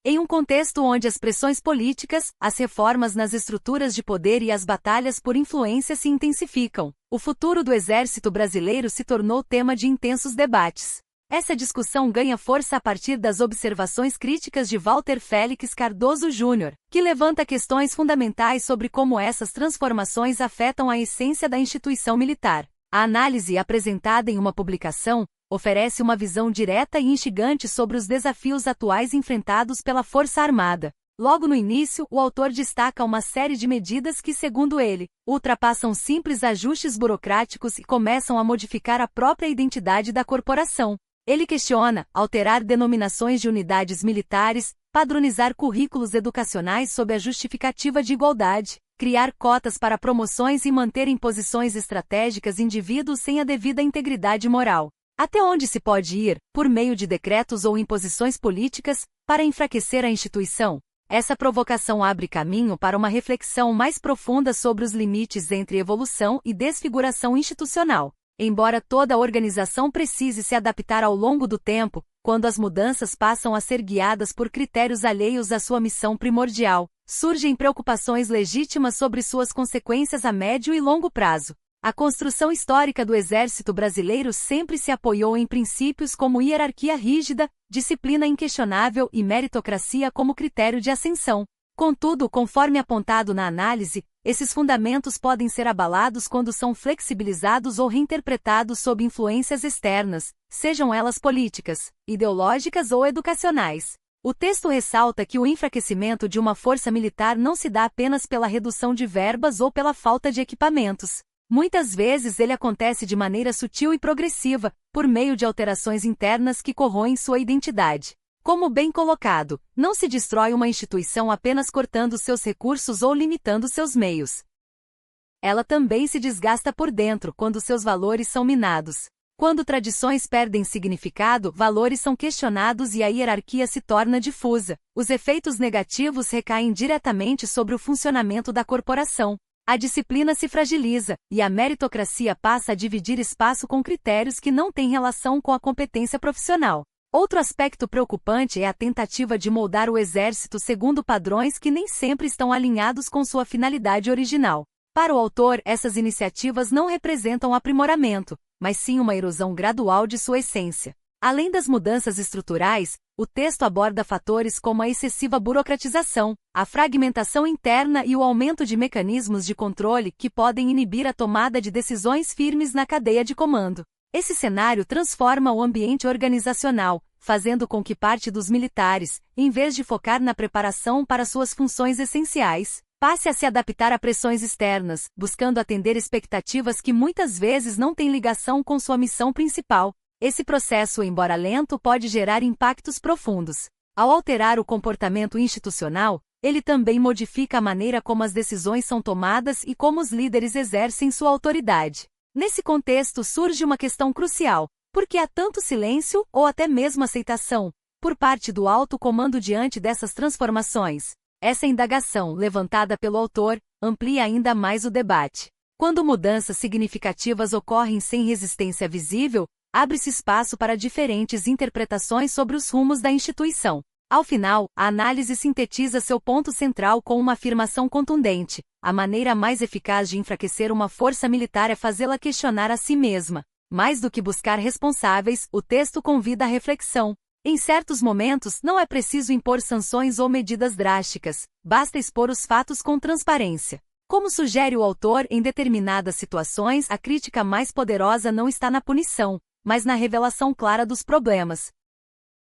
Em um contexto onde as pressões políticas, as reformas nas estruturas de poder e as batalhas por influência se intensificam, o futuro do Exército Brasileiro se tornou tema de intensos debates. Essa discussão ganha força a partir das observações críticas de Walter Félix Cardoso Júnior, que levanta questões fundamentais sobre como essas transformações afetam a essência da instituição militar. A análise apresentada em uma publicação oferece uma visão direta e instigante sobre os desafios atuais enfrentados pela Força Armada. Logo no início, o autor destaca uma série de medidas que, segundo ele, ultrapassam simples ajustes burocráticos e começam a modificar a própria identidade da corporação. Ele questiona alterar denominações de unidades militares, padronizar currículos educacionais sob a justificativa de igualdade, criar cotas para promoções e manter em posições estratégicas indivíduos sem a devida integridade moral. Até onde se pode ir, por meio de decretos ou imposições políticas, para enfraquecer a instituição? Essa provocação abre caminho para uma reflexão mais profunda sobre os limites entre evolução e desfiguração institucional. Embora toda organização precise se adaptar ao longo do tempo, quando as mudanças passam a ser guiadas por critérios alheios à sua missão primordial, surgem preocupações legítimas sobre suas consequências a médio e longo prazo. A construção histórica do Exército Brasileiro sempre se apoiou em princípios como hierarquia rígida, disciplina inquestionável e meritocracia como critério de ascensão. Contudo, conforme apontado na análise, esses fundamentos podem ser abalados quando são flexibilizados ou reinterpretados sob influências externas, sejam elas políticas, ideológicas ou educacionais. O texto ressalta que o enfraquecimento de uma força militar não se dá apenas pela redução de verbas ou pela falta de equipamentos. Muitas vezes ele acontece de maneira sutil e progressiva, por meio de alterações internas que corroem sua identidade. Como bem colocado, não se destrói uma instituição apenas cortando seus recursos ou limitando seus meios. Ela também se desgasta por dentro quando seus valores são minados. Quando tradições perdem significado, valores são questionados e a hierarquia se torna difusa. Os efeitos negativos recaem diretamente sobre o funcionamento da corporação. A disciplina se fragiliza, e a meritocracia passa a dividir espaço com critérios que não têm relação com a competência profissional. Outro aspecto preocupante é a tentativa de moldar o exército segundo padrões que nem sempre estão alinhados com sua finalidade original. Para o autor, essas iniciativas não representam aprimoramento, mas sim uma erosão gradual de sua essência. Além das mudanças estruturais, o texto aborda fatores como a excessiva burocratização, a fragmentação interna e o aumento de mecanismos de controle que podem inibir a tomada de decisões firmes na cadeia de comando. Esse cenário transforma o ambiente organizacional, fazendo com que parte dos militares, em vez de focar na preparação para suas funções essenciais, passe a se adaptar a pressões externas, buscando atender expectativas que muitas vezes não têm ligação com sua missão principal. Esse processo, embora lento, pode gerar impactos profundos. Ao alterar o comportamento institucional, ele também modifica a maneira como as decisões são tomadas e como os líderes exercem sua autoridade. Nesse contexto surge uma questão crucial: por que há tanto silêncio, ou até mesmo aceitação, por parte do alto comando diante dessas transformações? Essa indagação, levantada pelo autor, amplia ainda mais o debate. Quando mudanças significativas ocorrem sem resistência visível, abre-se espaço para diferentes interpretações sobre os rumos da instituição. Ao final, a análise sintetiza seu ponto central com uma afirmação contundente: a maneira mais eficaz de enfraquecer uma força militar é fazê-la questionar a si mesma. Mais do que buscar responsáveis, o texto convida à reflexão. Em certos momentos, não é preciso impor sanções ou medidas drásticas, basta expor os fatos com transparência. Como sugere o autor, em determinadas situações, a crítica mais poderosa não está na punição, mas na revelação clara dos problemas.